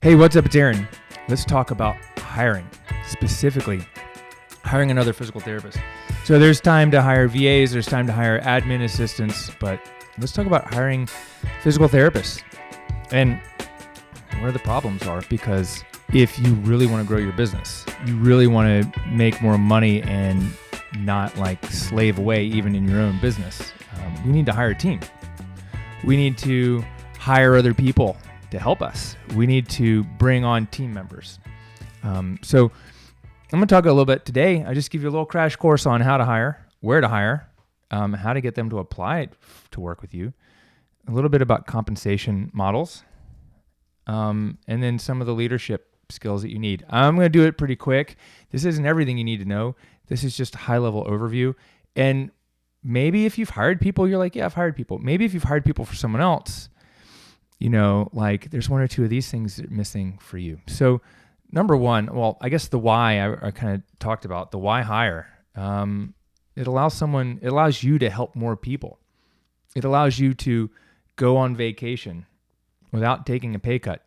Hey, what's up? It's Aaron. Let's talk about hiring, specifically hiring another physical therapist. So there's time to hire VAs, there's time to hire admin assistants, but let's talk about hiring physical therapists and where the problems are. Because if you really want to grow your business, you really want to make more money and not like slave away even in your own business, we need to hire a team. We need to hire other people to help us. We need to bring on team members. So I'm going to talk a little bit today. I just give you a little crash course on how to hire, where to hire, how to get them to apply it to work with you, a little bit about compensation models, and then some of the leadership skills that you need. I'm going to do it pretty quick. This isn't everything you need to know. This is just a high-level overview. And maybe if you've hired people, you're like, yeah, I've hired people. Maybe if you've hired people for someone else, you know, like there's one or two of these things that are missing for you. So number one, well, I guess the why I kind of talked about, the why hire. It allows you to help more people. It allows you to go on vacation without taking a pay cut.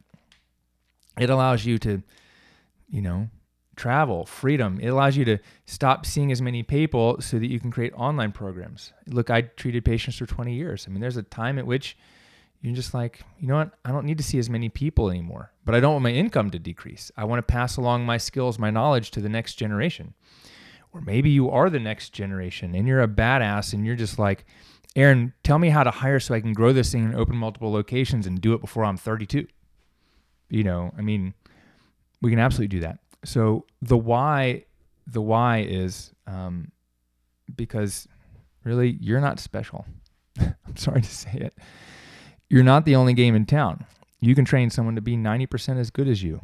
It allows you to, travel, freedom. It allows you to stop seeing as many people so that you can create online programs. Look, I treated patients for 20 years. I mean, there's a time at which you're just like, you know what? I don't need to see as many people anymore, but I don't want my income to decrease. I want to pass along my skills, my knowledge to the next generation. Or maybe you are the next generation and you're a badass and you're just like, Aaron, tell me how to hire so I can grow this thing and open multiple locations and do it before I'm 32. We can absolutely do that. So the why is because really you're not special. I'm sorry to say it. You're not the only game in town. You can train someone to be 90% as good as you.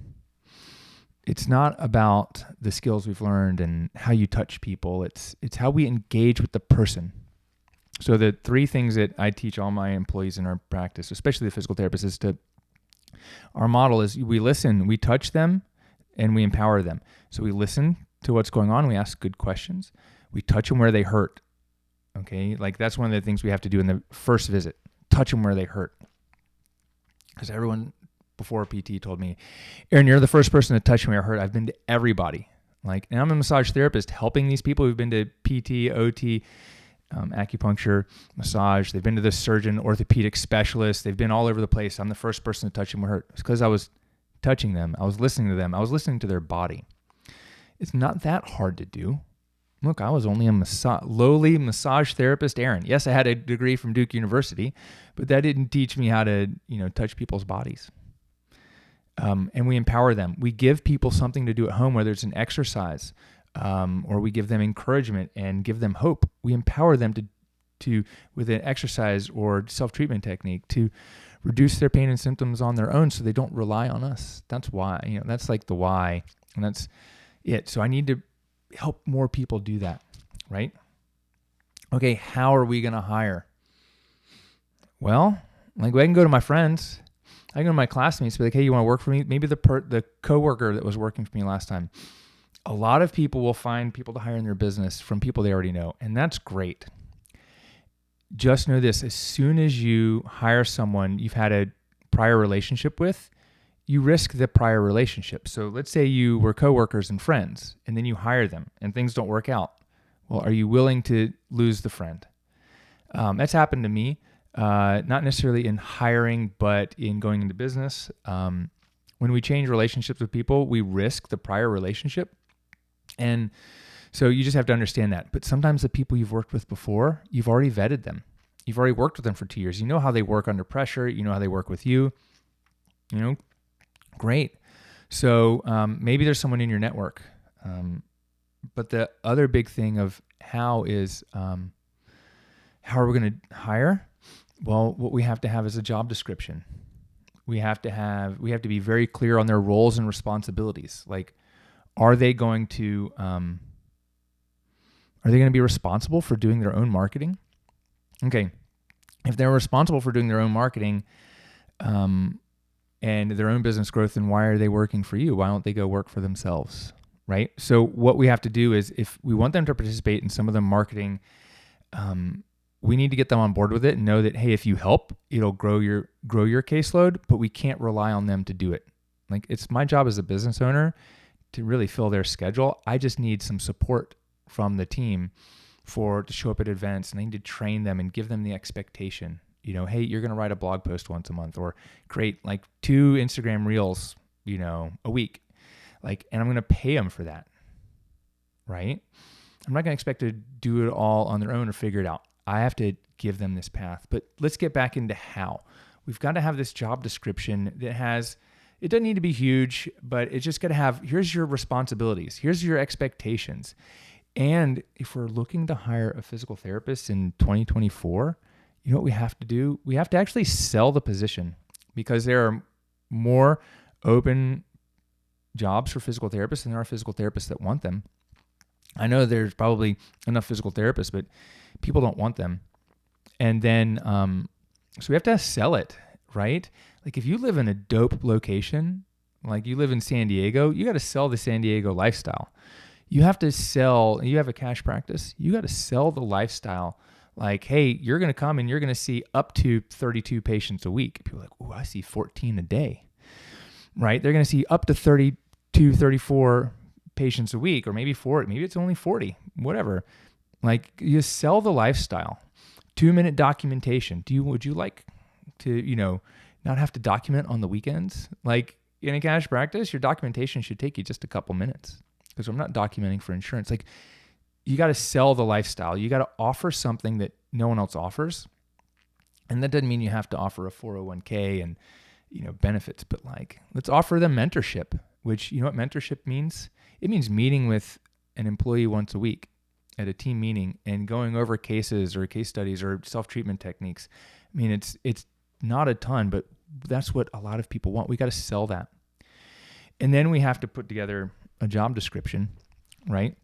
It's not about the skills we've learned and how you touch people. It's how we engage with the person. So the three things that I teach all my employees in our practice, especially the physical therapists, our model is we listen, we touch them, and we empower them. So we listen to what's going on. We ask good questions. We touch them where they hurt. Okay, like that's one of the things we have to do in the first visit. Touch them where they hurt. Because everyone before PT told me, Aaron, you're the first person to touch me where I hurt. I've been to everybody. And I'm a massage therapist helping these people who've been to PT, OT, acupuncture, massage. They've been to the surgeon, orthopedic specialist. They've been all over the place. I'm the first person to touch them where it hurt. It's because I was touching them. I was listening to them. I was listening to their body. It's not that hard to do. Look, I was only a lowly massage therapist, Aaron. Yes, I had a degree from Duke University, but that didn't teach me how to, touch people's bodies. And we empower them. We give people something to do at home, whether it's an exercise, or we give them encouragement and give them hope. We empower them to with an exercise or self-treatment technique to reduce their pain and symptoms on their own so they don't rely on us. That's why, that's like the why, and that's it. So I need to help more people do that, right? Okay, how are we going to hire? Well, I can go to my friends. I can go to my classmates and be like, hey, you want to work for me? Maybe the coworker that was working for me last time. A lot of people will find people to hire in their business from people they already know, and that's great. Just know this, as soon as you hire someone you've had a prior relationship with, you risk the prior relationship. So let's say you were coworkers and friends, and then you hire them, and things don't work out. Well, are you willing to lose the friend? That's happened to me, not necessarily in hiring, but in going into business. When we change relationships with people, we risk the prior relationship. And so you just have to understand that. But sometimes the people you've worked with before, you've already vetted them. You've already worked with them for 2 years. You know how they work under pressure. You know how they work with you. Great. So maybe there's someone in your network. But the other big thing of how are we going to hire? Well, what we have to have is a job description. We have to be very clear on their roles and responsibilities. Like, are they going to be responsible for doing their own marketing? Okay. If they're responsible for doing their own marketing, and their own business growth, then why are they working for you? Why don't they go work for themselves, right? So what we have to do is, if we want them to participate in some of the marketing, we need to get them on board with it and know that, hey, if you help, it'll grow your caseload, but we can't rely on them to do it. Like, it's my job as a business owner to really fill their schedule. I just need some support from the team to show up at events, and I need to train them and give them the expectation. Hey, you're going to write a blog post once a month, or create like 2 Instagram reels, a week. And I'm going to pay them for that, right? I'm not going to expect to do it all on their own or figure it out. I have to give them this path. But let's get back into how. We've got to have this job description that it doesn't need to be huge, but it's just got to have, here's your responsibilities, here's your expectations. And if we're looking to hire a physical therapist in 2024, you know what we have to do? We have to actually sell the position, because there are more open jobs for physical therapists than there are physical therapists that want them. I know there's probably enough physical therapists, but people don't want them. And then, so we have to sell it, right? Like, if you live in a dope location, like you live in San Diego, you got to sell the San Diego lifestyle. You have to sell, you have a cash practice, you got to sell the lifestyle. Like, hey, you're going to come and you're going to see up to 32 patients a week. People are like, oh, I see 14 a day, right? They're going to see up to 32, 34 patients a week, or maybe it's only 40, whatever. Like, you sell the lifestyle. 2-minute documentation. Would you like to, not have to document on the weekends? Like, in a cash practice, your documentation should take you just a couple minutes, because I'm not documenting for insurance. Like, you got to sell the lifestyle. You got to offer something that no one else offers. And that doesn't mean you have to offer a 401k and, benefits, but like, let's offer them mentorship, which, you know what mentorship means? It means meeting with an employee once a week at a team meeting and going over cases or case studies or self-treatment techniques. I mean, it's not a ton, but that's what a lot of people want. We got to sell that. And then we have to put together a job description, right?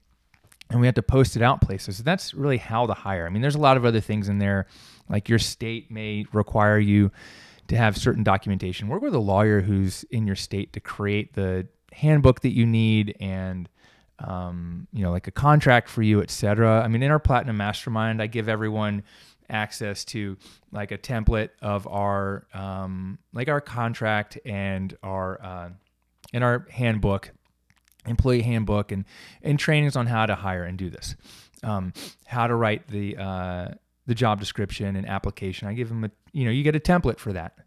And we have to post it out places. So that's really how to hire. I mean, there's a lot of other things in there, like your state may require you to have certain documentation. Work with a lawyer who's in your state to create the handbook that you need, and like a contract for you, et cetera. I mean, in our Platinum Mastermind, I give everyone access to like a template of our our contract and our handbook, employee handbook, and trainings on how to hire and do this, how to write the job description and application. I give them you get a template for that,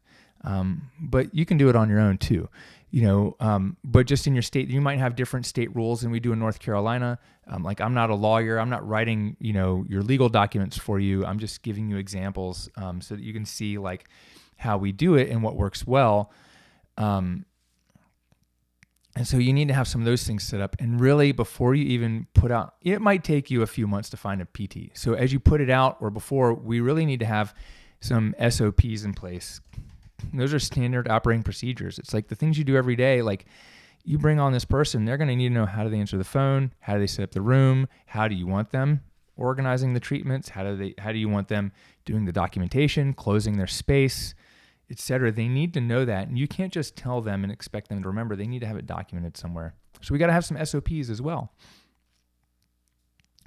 but you can do it on your own too. But just in your state, you might have different state rules than we do in North Carolina. Like, I'm not a lawyer. I'm not writing, your legal documents for you. I'm just giving you examples so that you can see like how we do it and what works well. And so you need to have some of those things set up. And really, before you even put out, it might take you a few months to find a PT. So as you put it out or before, we really need to have some SOPs in place. Those are standard operating procedures. It's like the things you do every day. Like, you bring on this person, they're going to need to know, how do they answer the phone? How do they set up the room? How do you want them organizing the treatments? How do you want them doing the documentation, closing their space, et cetera? They need to know that. And you can't just tell them and expect them to remember. They need to have it documented somewhere. So we got to have some SOPs as well.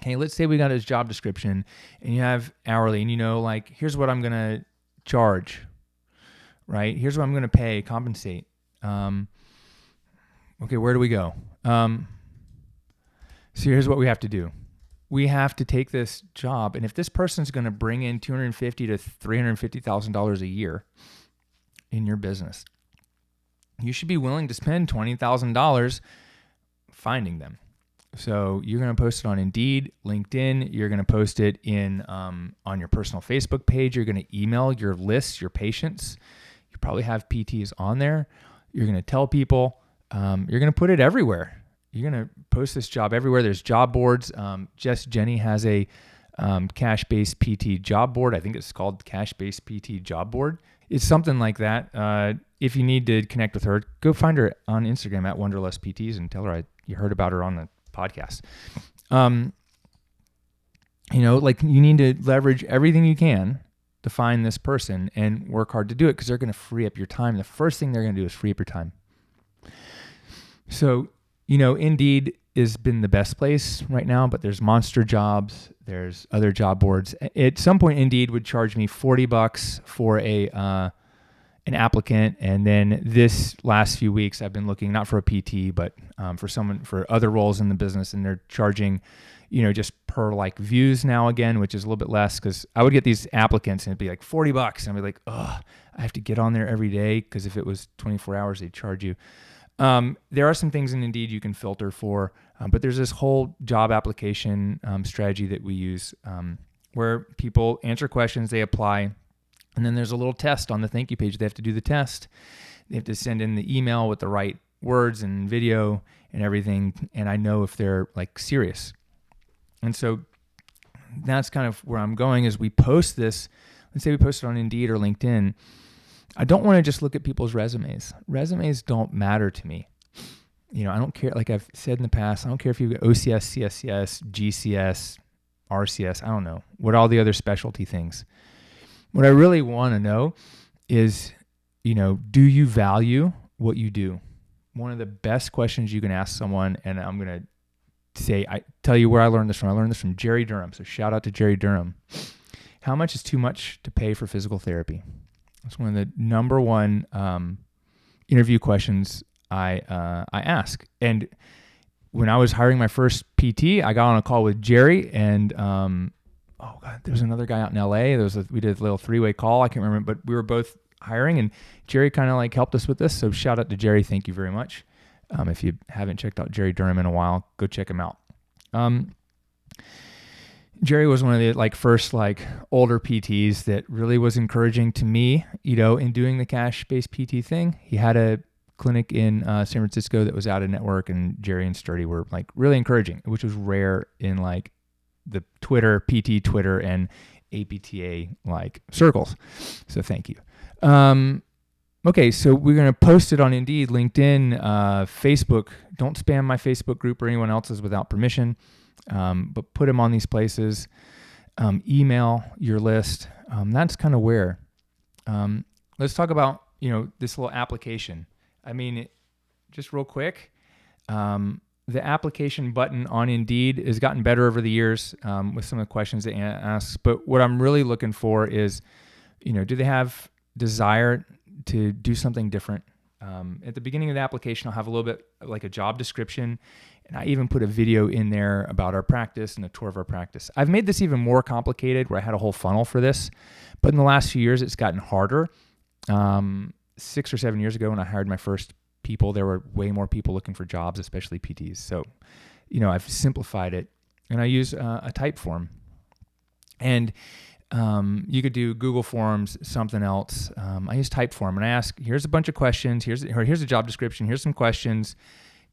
Okay, let's say we got his job description and you have hourly, and like, here's what I'm going to charge. Right? Here's what I'm going to pay, compensate. Okay, where do we go? So here's what we have to do. We have to take this job, and if this person's going to bring in $250,000 to $350,000 a year in your business, you should be willing to spend $20,000 finding them. So you're going to post it on Indeed, LinkedIn. You're going to post it on your personal Facebook page. You're going to email your lists, your patients. You probably have PTs on there. You're going to tell people. You're going to put it everywhere. You're going to post this job everywhere. There's job boards. Jenny has a cash-based PT job board. I think it's called cash-based PT job board. It's something like that. If you need to connect with her, go find her on Instagram at Wonderlust PTs and tell her you heard about her on the podcast. You need to leverage everything you can to find this person and work hard to do it, because they're going to free up your time. The first thing they're going to do is free up your time. So, Indeed has been the best place right now, but there's Monster Jobs. There's other job boards. At some point, Indeed would charge me $40 for an an applicant. And then this last few weeks, I've been looking not for a PT, but for other roles in the business, and they're charging, just per like views now again, which is a little bit less, because I would get these applicants and it'd be like $40, and I'd be like, oh, I have to get on there every day, because if it was 24 hours, they'd charge you. There are some things in Indeed you can filter for, but there's this whole job application strategy that we use, where people answer questions, they apply, and then there's a little test on the thank you page. They have to do the test. They have to send in the email with the right words and video and everything, and I know if they're like serious. And so that's kind of where I'm going, is we post this. Let's say we post it on Indeed or LinkedIn. I don't want to just look at people's resumes. Resumes don't matter to me. I don't care. Like I've said in the past, I don't care if you've got OCS, CSCS, GCS, RCS, I don't know, what all the other specialty things. What I really want to know is, do you value what you do? One of the best questions you can ask someone, and I'm going to say, I tell you where I learned this from. I learned this from Jerry Durham. So shout out to Jerry Durham. How much is too much to pay for physical therapy? That's one of the number one interview questions I ask. And when I was hiring my first PT, I got on a call with Jerry, and there was another guy out in LA. We did a little 3-way call. I can't remember, but we were both hiring, and Jerry kind of like helped us with this. So shout out to Jerry. Thank you very much. If you haven't checked out Jerry Durham in a while, go check him out. Jerry was one of the first older PTs that really was encouraging to me, in doing the cash-based PT thing. He had a clinic in San Francisco that was out of network, and Jerry and Sturdy were really encouraging, which was rare in the PT Twitter and APTA circles. So thank you. Okay, so we're going to post it on Indeed, LinkedIn, Facebook. Don't spam my Facebook group or anyone else's without permission. But put them on these places, email your list. That's kind of where. Let's talk about, this little application. Just real quick, the application button on Indeed has gotten better over the years with some of the questions they ask. But what I'm really looking for is, do they have desire to do something different? At the beginning of the application, I'll have a little bit like a job description, and I even put a video in there about our practice and a tour of our practice. I've made this even more complicated, where I had a whole funnel for this, but in the last few years, it's gotten harder. 6 or 7 years ago, when I hired my first people, there were way more people looking for jobs, especially PTs. So, I've simplified it, and I use a type form. And you could do Google Forms, something else. I use Typeform, and I ask, here's a bunch of questions. Here's a job description. Here's some questions.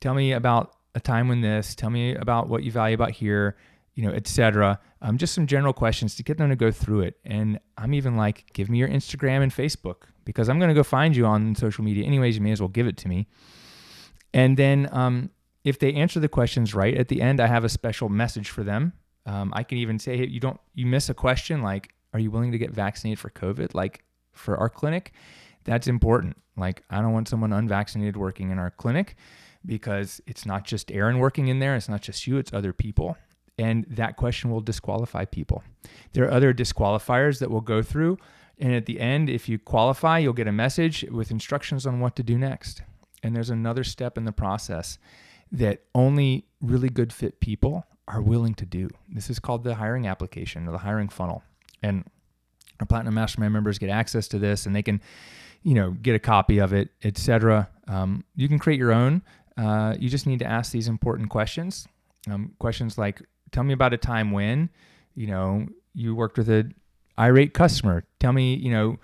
Tell me about a time when this. Tell me about what you value about here, et cetera. Just some general questions to get them to go through it. And I'm even give me your Instagram and Facebook, because I'm going to go find you on social media anyways. You may as well give it to me. And then if they answer the questions right, at the end, I have a special message for them. I can even say, hey, you miss a question, are you willing to get vaccinated for COVID? For our clinic, that's important. I don't want someone unvaccinated working in our clinic, because it's not just Aaron working in there. It's not just you, it's other people. And that question will disqualify people. There are other disqualifiers that we'll go through. And at the end, if you qualify, you'll get a message with instructions on what to do next. And there's another step in the process that only really good fit people are willing to do. This is called the hiring application, or the hiring funnel. And our Platinum Mastermind members get access to this, and they can, get a copy of it, etc. You can create your own. You just need to ask these important questions. Questions like, tell me about a time when, you worked with an irate customer. Tell me, who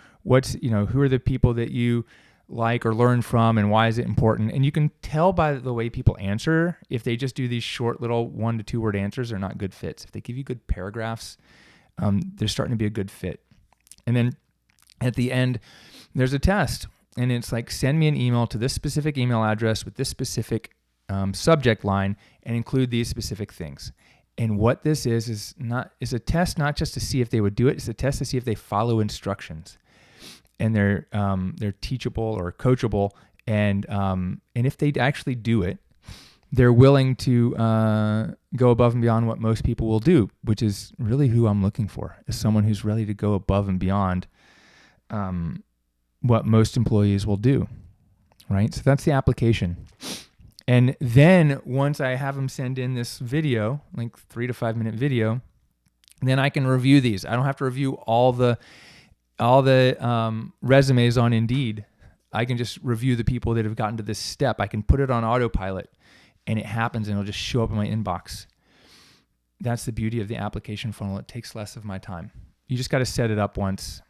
are the people that you like or learn from, and why is it important? And you can tell by the way people answer, if they just do these short little 1 to 2 word answers, they're not good fits. If they give you good paragraphs, they're starting to be a good fit. And then at the end, there's a test, and it's send me an email to this specific email address with this specific subject line, and include these specific things. And what this is a test not just to see if they would do it. It's a test to see if they follow instructions, and they're teachable or coachable. And if they actually do it, they're willing to go above and beyond what most people will do, which is really who I'm looking for, is someone who's ready to go above and beyond what most employees will do, right? So that's the application. And then once I have them send in this video, like 3 to 5 minute video, then I can review these. I don't have to review all the resumes on Indeed. I can just review the people that have gotten to this step. I can put it on autopilot and it happens and it'll just show up in my inbox. That's the beauty of the application funnel. It takes less of my time. You just got to set it up once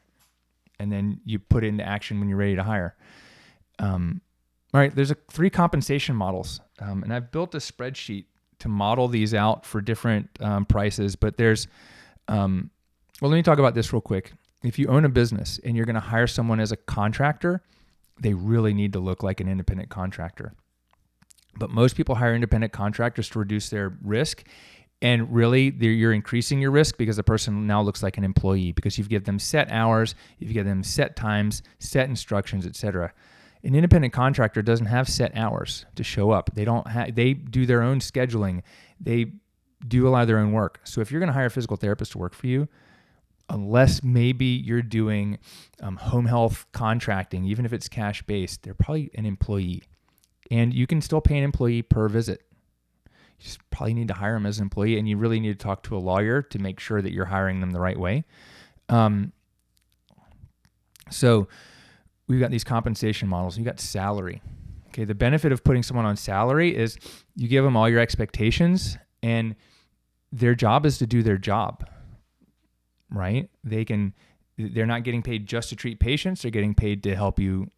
and then you put it into action when you're ready to hire. All right, there's 3 compensation models. And I've built a spreadsheet to model these out for different prices, but there's, well, let me talk about this real quick. If you own a business and you're going to hire someone as a contractor, they really need to look like an independent contractor. But most people hire independent contractors to reduce their risk. And really, you're increasing your risk because the person now looks like an employee because you've given them set hours, you've given them set times, set instructions, etc. An independent contractor doesn't have set hours to show up. They do their own scheduling. They do a lot of their own work. So if you're going to hire a physical therapist to work for you, unless maybe you're doing home health contracting, even if it's cash-based, they're probably an employee. And you can still pay an employee per visit. You just probably need to hire them as an employee, and you really need to talk to a lawyer to make sure that you're hiring them the right way. So we've got these compensation models. You got salary. Okay, the benefit of putting someone on salary is you give them all your expectations, and their job is to do their job. Right? They're not getting paid just to treat patients. They're getting paid to help you,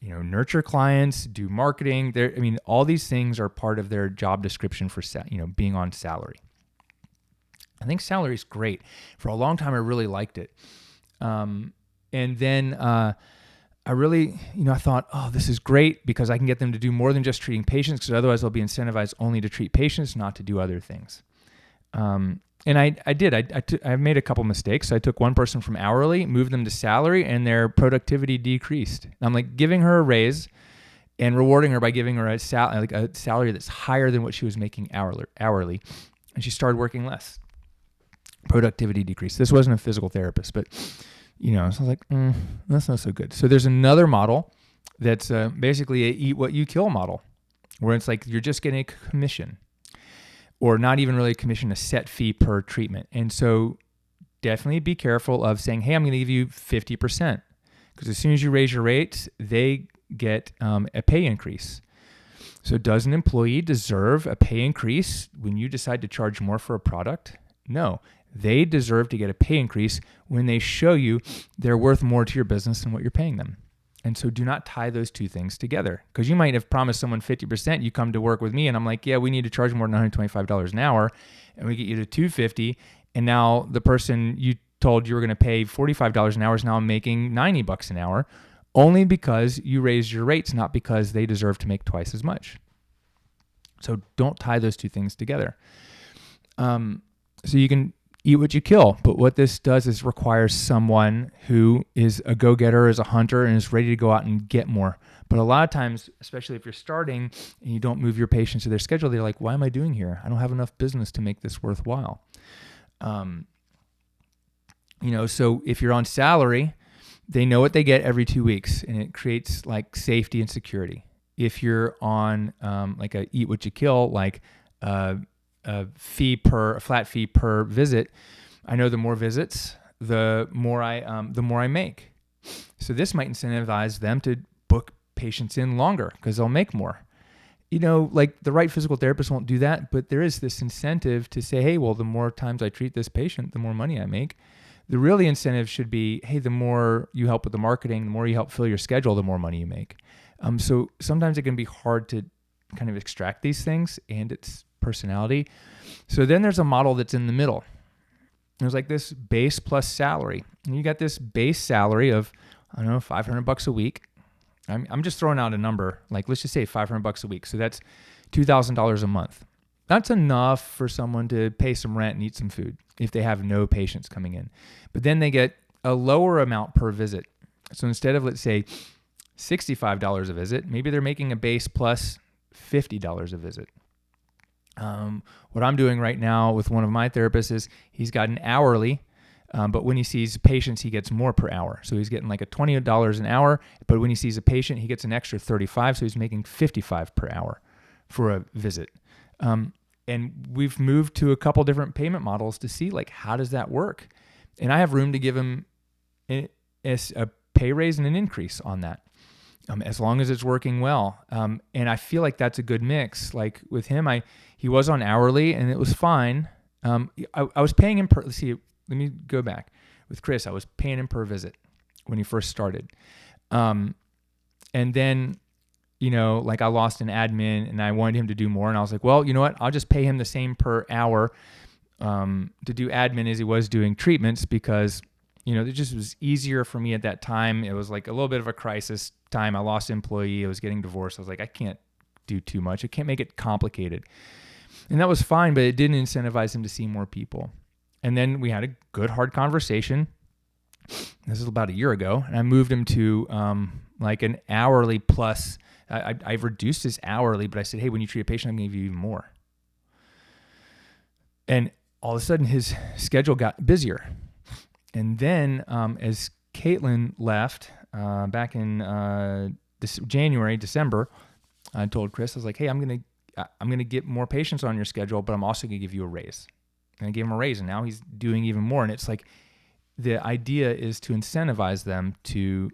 nurture clients, do marketing. All these things are part of their job description for, being on salary. I think salary is great. For a long time, I really liked it. And then I really, I thought, oh, this is great because I can get them to do more than just treating patients because otherwise they'll be incentivized only to treat patients, not to do other things. And I did. I made a couple mistakes. So I took one person from hourly, moved them to salary, and their productivity decreased. I'm like giving her a raise and rewarding her by giving her a salary that's higher than what she was making hourly, and she started working less. Productivity decreased. This wasn't a physical therapist, but so I was like, that's not so good. So there's another model that's basically a eat what you kill model, where it's like you're just getting a commission. Or not even really a commission, a set fee per treatment. And so definitely be careful of saying, hey, I'm going to give you 50%. Because as soon as you raise your rates, they get a pay increase. So does an employee deserve a pay increase when you decide to charge more for a product? No. They deserve to get a pay increase when they show you they're worth more to your business than what you're paying them. And so do not tie those two things together because you might have promised someone 50%. You come to work with me and I'm like, yeah, we need to charge more than $125 an hour. And we get you to $250. And now the person you told you were going to pay $45 an hour is now making $90 an hour only because you raised your rates, not because they deserve to make twice as much. So don't tie those two things together. So you can eat what you kill. But what this does is requires someone who is a go-getter, is a hunter, and is ready to go out and get more. But a lot of times, especially if you're starting and you don't move your patients to their schedule, they're like, why am I doing here? I don't have enough business to make this worthwhile. So if you're on salary, they know what they get every 2 weeks, and it creates like safety and security. If you're on like a eat what you kill, like a flat fee per visit, I know the more visits, the more I make. So this might incentivize them to book patients in longer because they'll make more. Like the right physical therapist won't do that, but there is this incentive to say, hey, well, the more times I treat this patient, the more money I make. The really incentive should be, hey, the more you help with the marketing, the more you help fill your schedule, the more money you make. So sometimes it can be hard to kind of extract these things, and it's personality. So then there's a model that's in the middle. There's like this base plus salary. And you got this base salary of, I don't know, $500 a week. I'm just throwing out a number. Like, let's just say $500 a week. So that's $2,000 a month. That's enough for someone to pay some rent and eat some food if they have no patients coming in. But then they get a lower amount per visit. So instead of, let's say, $65 a visit, maybe they're making a base plus $50 a visit. What I'm doing right now with one of my therapists is he's got an hourly But when he sees patients, he gets more per hour. So he's getting like a $20 an hour. But when he sees a patient, he gets an extra 35. So he's making 55 per hour for a visit. And we've moved to a couple different payment models to see like, how does that work? And I have room to give him a pay raise and an increase on that, as long as it's working well. And I feel like that's a good mix. Like with him, he was on hourly and it was fine. I was paying him per, let me go back. With Chris, I was paying him per visit when he first started. And then, like I lost an admin and I wanted him to do more. And I was like, well, you know what? I'll just pay him the same per hour to do admin as he was doing treatments, because, it just was easier for me at that time. It was like a little bit of a crisis time. I lost an employee. I was getting divorced. I was like, I can't do too much. I can't make it complicated. And that was fine, but it didn't incentivize him to see more people. And then we had a good, hard conversation. This is about a year ago. And I moved him to like an hourly plus. I've reduced his hourly, but I said, hey, when you treat a patient, I'm going to give you even more. And all of a sudden, his schedule got busier. And then as Caitlin left back in December, I told Chris, I was like, hey, I'm going to get more patients on your schedule, but I'm also going to give you a raise. And I gave him a raise, and now he's doing even more. And it's like, the idea is to incentivize them to,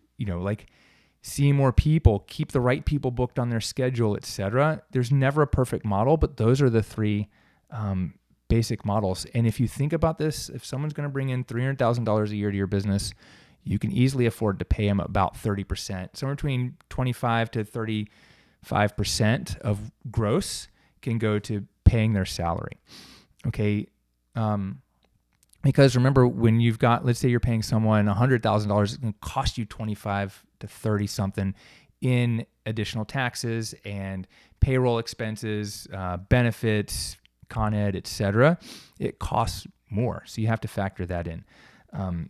see more people, keep the right people booked on their schedule, etc. There's never a perfect model, but those are the three basic models. And if you think about this, if someone's going to bring in $300,000 a year to your business, you can easily afford to pay them about 30%, somewhere between 25 to 35% of gross can go to paying their salary. Okay. Because remember, when you've got, let's say you're paying someone $100,000, it's going to cost you 25 to 30 something in additional taxes and payroll expenses, benefits, Con Ed, etc. It costs more. So you have to factor that in. And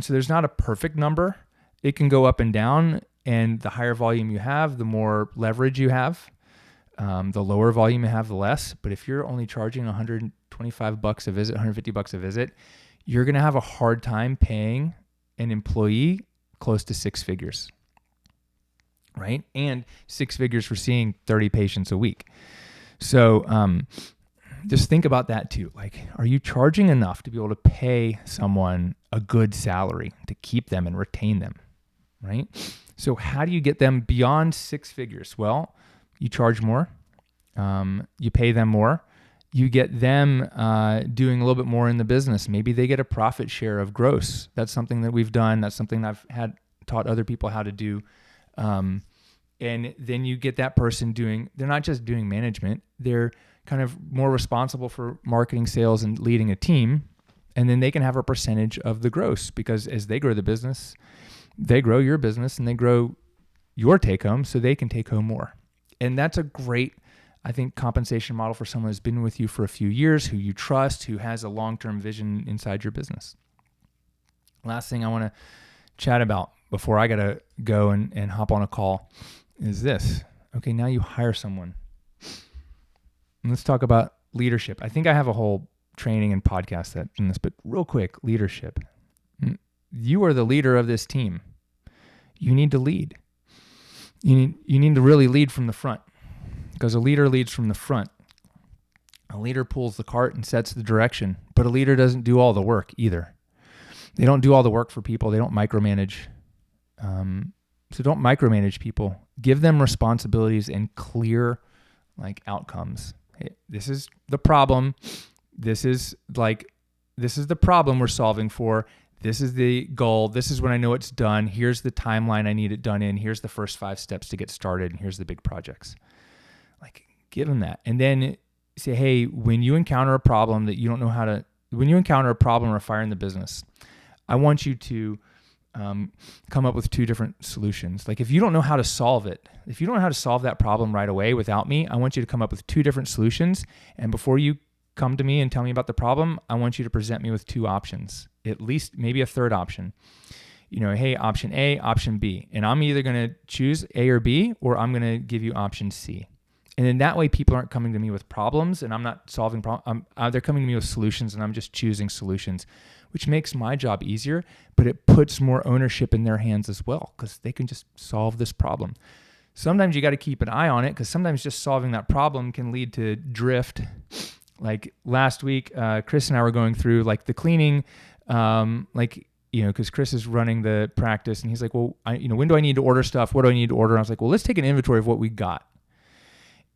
so there's not a perfect number. It can go up and down, and the higher volume you have, the more leverage you have. The lower volume you have, the less. But if you're only charging $125 a visit, $150 a visit, you're going to have a hard time paying an employee close to six figures, right? And six figures for seeing 30 patients a week. So just think about that too. Like, are you charging enough to be able to pay someone a good salary to keep them and retain them, right? So how do you get them beyond six figures? Well, you charge more, you pay them more, you get them doing a little bit more in the business. Maybe they get a profit share of gross. That's something that we've done. That's something I've taught other people how to do. And then you get that person they're not just doing management, they're kind of more responsible for marketing, sales, and leading a team. And then they can have a percentage of the gross, because as they grow the business, they grow your business and they grow your take home, so they can take home more. And that's a great, I think, compensation model for someone who's been with you for a few years, who you trust, who has a long-term vision inside your business. Last thing I want to chat about before I got to go and hop on a call is this. Okay, now you hire someone. And let's talk about leadership. I think I have a whole training and podcast that in this, but real quick, leadership. You are the leader of this team. You need to lead. You need to really lead from the front, because a leader leads from the front. A leader pulls the cart and sets the direction, but a leader doesn't do all the work either. They don't do all the work for people. They don't micromanage. So don't micromanage people. Give them responsibilities and clear outcomes. Hey, this is the problem. This is the problem we're solving for. This is the goal. This is when I know it's done. Here's the timeline I need it done in. Here's the first 5 steps to get started. And here's the big projects. Give them that. And then say, hey, when you encounter a problem that you don't know when you encounter a problem or a fire in the business, I want you to come up with 2 different solutions. If you don't know how to solve it, if you don't know how to solve that problem right away without me, I want you to come up with 2 different solutions. And before you come to me and tell me about the problem, I want you to present me with 2 options, at least maybe a third option. Hey, option A, option B. And I'm either going to choose A or B, or I'm going to give you option C. And in that way, people aren't coming to me with problems, and I'm not solving problems. They're coming to me with solutions, and I'm just choosing solutions, which makes my job easier, but it puts more ownership in their hands as well, because they can just solve this problem. Sometimes you got to keep an eye on it, because sometimes just solving that problem can lead to drift. Like last week, Chris and I were going through like the cleaning, because Chris is running the practice, and he's like, well, when do I need to order stuff? What do I need to order? And I was like, well, let's take an inventory of what we got.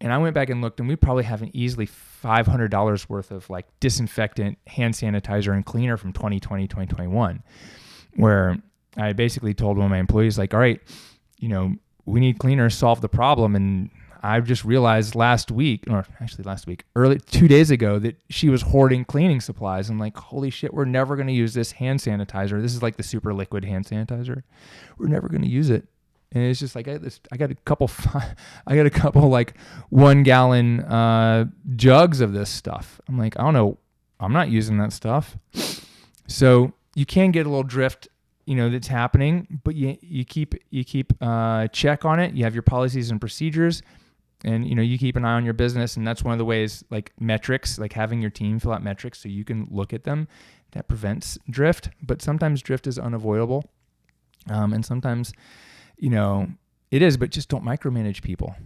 And I went back and looked, and we probably have an easily $500 worth of like disinfectant, hand sanitizer, and cleaner from 2020, 2021, where I basically told one of my employees, like, all right, we need cleaner to solve the problem. And I just realized early 2 days ago, that she was hoarding cleaning supplies. I'm like, holy shit, we're never going to use this hand sanitizer. This is like the super liquid hand sanitizer. We're never going to use it. And it's just like, I got a couple like 1 gallon jugs of this stuff. I'm like, I don't know. I'm not using that stuff. So you can get a little drift, that's happening, but you keep check on it. You have your policies and procedures, and, you keep an eye on your business. And that's one of the ways, like metrics, like having your team fill out metrics so you can look at them. That prevents drift, but sometimes drift is unavoidable. And sometimes, it is, but just don't micromanage people.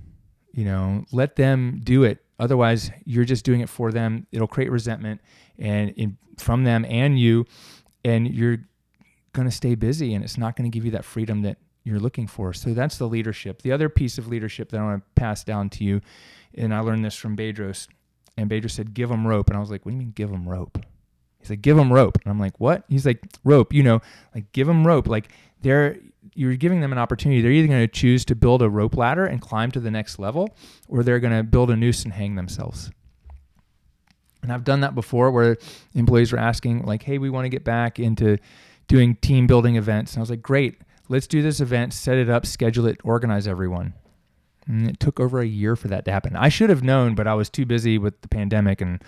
Let them do it. Otherwise, you're just doing it for them. It'll create resentment from them and you, and you're going to stay busy, and it's not going to give you that freedom that you're looking for. So that's the leadership. The other piece of leadership that I want to pass down to you, and I learned this from Bedros, and Bedros said, give them rope. And I was like, what do you mean give them rope? He's like, give them rope. And I'm like, what? He's like, rope, like give them rope. Like you're giving them an opportunity. They're either going to choose to build a rope ladder and climb to the next level, or they're going to build a noose and hang themselves. And I've done that before, where employees were asking like, hey, we want to get back into doing team building events. And I was like, great, let's do this event, set it up, schedule it, organize everyone. And it took over a year for that to happen. I should have known, but I was too busy with the pandemic and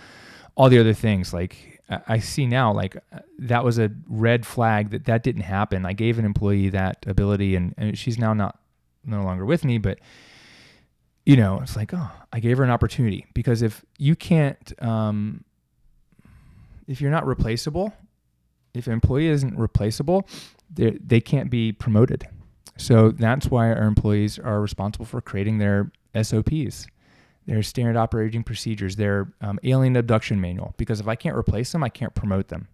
all the other things. Like I see now, like that was a red flag that didn't happen. I gave an employee that ability, and she's now no longer with me, but it's like, oh, I gave her an opportunity, because if you can't, if you're not replaceable, if an employee isn't replaceable, they can't be promoted. So that's why our employees are responsible for creating their SOPs, their standard operating procedures, their alien abduction manual. Because if I can't replace them, I can't promote them.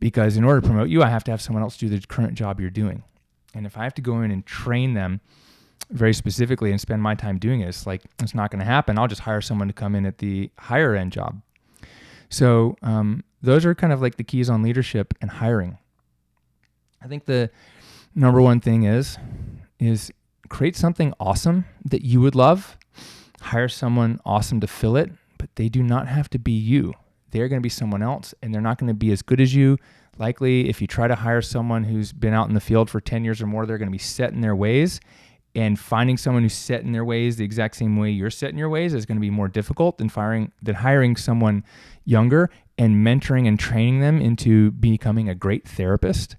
Because in order to promote you, I have to have someone else do the current job you're doing. And if I have to go in and train them very specifically and spend my time doing it, it's not going to happen. I'll just hire someone to come in at the higher end job. So those are kind of like the keys on leadership and hiring. I think the number one thing is create something awesome that you would love. Hire someone awesome to fill it, but they do not have to be you. They're going to be someone else, and they're not going to be as good as you. Likely, if you try to hire someone who's been out in the field for 10 years or more, they're going to be set in their ways. And finding someone who's set in their ways the exact same way you're set in your ways is going to be more difficult than hiring someone younger and mentoring and training them into becoming a great therapist.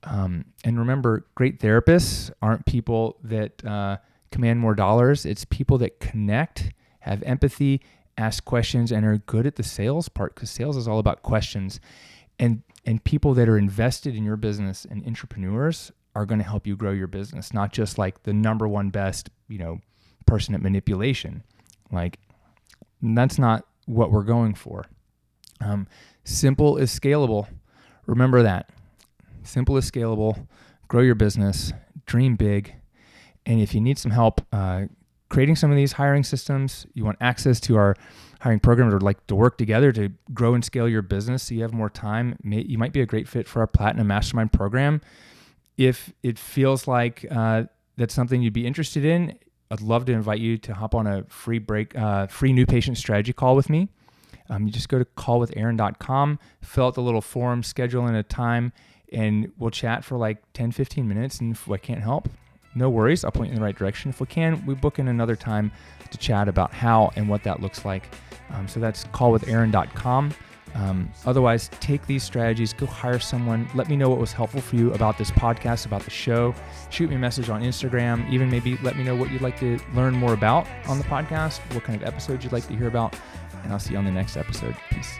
And remember, great therapists aren't people that command more dollars. It's people that connect, have empathy, ask questions, and are good at the sales part, because sales is all about questions. And people that are invested in your business and entrepreneurs are going to help you grow your business, not just like the number one best, person at manipulation. Like that's not what we're going for. Simple is scalable. Remember that. Simple is scalable. Grow your business. Dream big. And if you need some help creating some of these hiring systems, you want access to our hiring programs, or like to work together to grow and scale your business so you have more time, you might be a great fit for our Platinum Mastermind program. If it feels like that's something you'd be interested in, I'd love to invite you to hop on a free new patient strategy call with me. You just go to callwithaaron.com, fill out the little form, schedule in a time, and we'll chat for like 10, 15 minutes. And if I can't help, no worries. I'll point you in the right direction. If we can, we book in another time to chat about how and what that looks like. So that's callwithaaron.com. Otherwise, take these strategies, go hire someone. Let me know what was helpful for you about this podcast, about the show. Shoot me a message on Instagram. Even maybe let me know what you'd like to learn more about on the podcast, what kind of episodes you'd like to hear about. And I'll see you on the next episode. Peace.